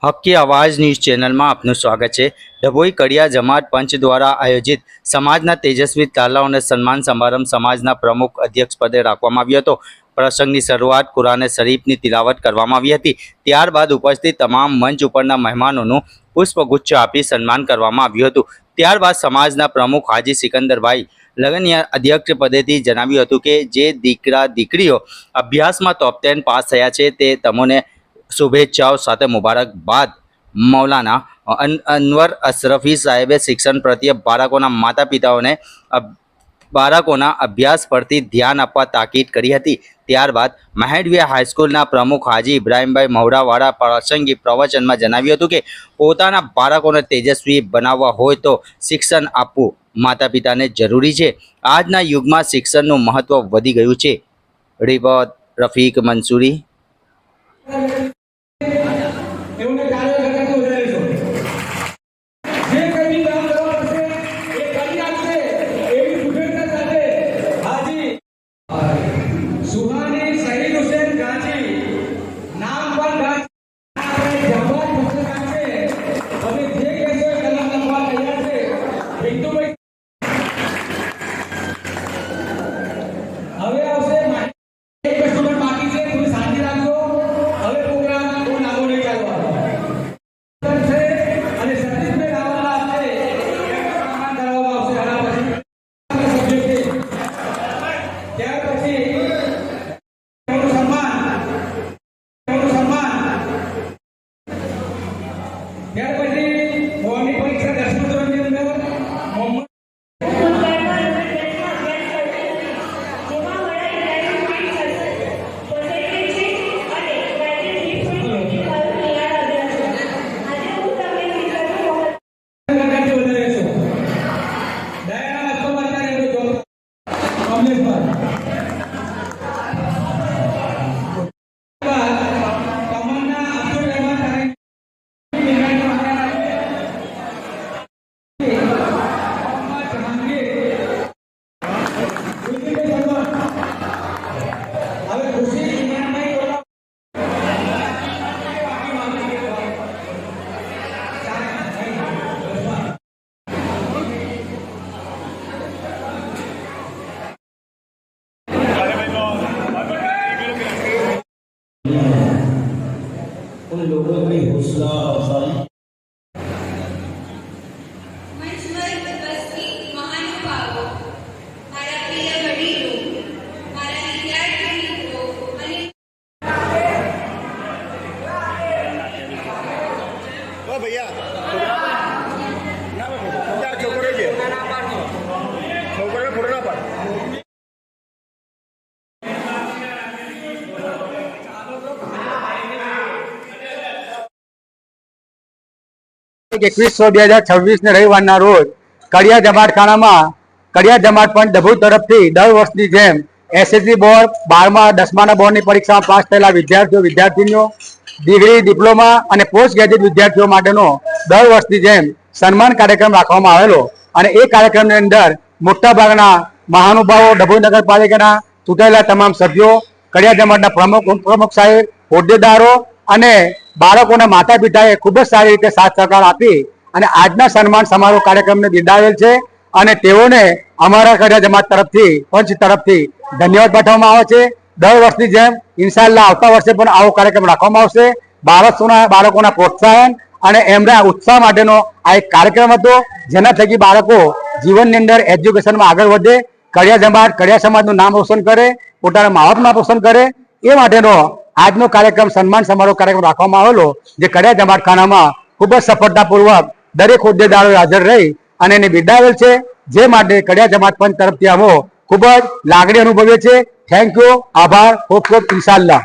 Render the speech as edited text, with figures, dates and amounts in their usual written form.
हक्की आवाज news channel में आपनु स्वागत है। डभोई कड़िया जमात पंच द्वारा आयोजित समाजना तेजस्वी तालाओने सन्मान समारंभ समाजना प्रमुख अध्यक्ष पदे राखवामां आव्यो हतो। प्रसंगनी शरूआत कुराने शरीफनी तिलावत करवामां आवी हती। त्यारबाद उपस्थित तमाम मंच उपरना मेहमानोनुं पुष्पगुच्छ आपी सन्मान करवामां आव्युं हतुं। त्यारबाद समाजना प्रमुख हाजी सिकंदरभाई लगनिया अध्यक्ष पदेथी जणाव्युं हतुं के जे दीकरा दीकरीओ अभ्यासमां टॉप 10 पास थया छे ते तमोने शुभेच्छाओं साथे मुबारकबाद। मौलाना अनवर अशरफी साहेबे शिक्षण प्रत्ये बाळकोना माता पिताओने बाळकोना अभ्यास परथी ध्यान आपवा ताकीद करी हती। त्यारबाद महेडविया हाईस्कूलना प्रमुख हाजी इब्राहिमभाई महुडावाळा प्रासंगिक प्रवचનમાં જણાવ્યું હતું કે પોતાના બાળકોને તેજસ્વી બનાવવા હોય તો શિક્ષણ આપવું માતા પિતાને જરૂરી છે। આજના યુગમાં શિક્ષણનું મહત્વ વધી ગયું છે। રિપોર્ટ રફીક મંસૂરી। उन लोगों में हौसला अफजाई भैया छोकरे छोकरे फोड़ना पड़ એકવીસ 2026 ને રવિવારના રોજ કડિયા જમાતખાનામાં કડિયા જમાત પણ ડભોઈ તરફથી દર વર્ષની જેમ એસએસસી બોર્ડ 12મા 10માના બોર્ડની પરીક્ષામાં પાસ થયેલા વિદ્યાર્થીઓ વિદ્યાર્થીનીઓ ડિગ્રી ડિપ્લોમા અને પોસ્ટ ગ્રેજ્યુએટ વિદ્યાર્થીઓ માટેનો દર વર્ષની જેમ સન્માન કાર્યક્રમ રાખવામાં આવેલો અને એ કાર્યક્રમની અંદર મોટાભાગના મહાનુભાવો ડભોઈ નગરપાલિકાના ચૂંટાયેલા તમામ સભ્યો કડિયા જમાતના પ્રમુખ સાહેબ હોદ્દેદારો અને બાળકોના માતા પિતાએ ખૂબ જ સારી રીતે સાથ સહકાર આપી અને આજના સન્માન સમારોહ કાર્યક્રમને બિરદાવેલ છે અને તેઓને અમારા કડિયા જમાત તરફથી પંચ તરફથી ધન્યવાદ પાઠવવામાં આવે છે। દર વર્ષની જેમ ઇન્શાઅલ્લાહ આવતા વર્ષે પણ આવો કાર્યક્રમ રાખવામાં આવશે। બાળકોના પ્રોત્સાહન અને એમના ઉત્સાહ માટેનો આ એક કાર્યક્રમ હતો જેના થકી બાળકો જીવનની અંદર એજ્યુકેશનમાં આગળ વધે, કડિયા જમાત કડિયા સમાજનું નામ રોશન કરે, પોતાના મા બાપનું નામ રોશન કરે એ માટેનો આજનો કાર્યક્રમ સન્માન સમારોહ કાર્યક્રમ રાખવામાં આવેલો જે કડિયા જમાતખાનામાં ખૂબ જ સફળતાપૂર્વક દરેક હોદ્દેદારોએ હાજર રહી અને એને બિરદાવેલ છે, જે માટે કડિયા જમાત પંચ તરફથી અમે ખૂબ જ લાગણી અનુભવીએ છીએ। થેન્ક યુ, આભાર, ખૂબ ખૂબ ઇન્શાઅલ્લાહ।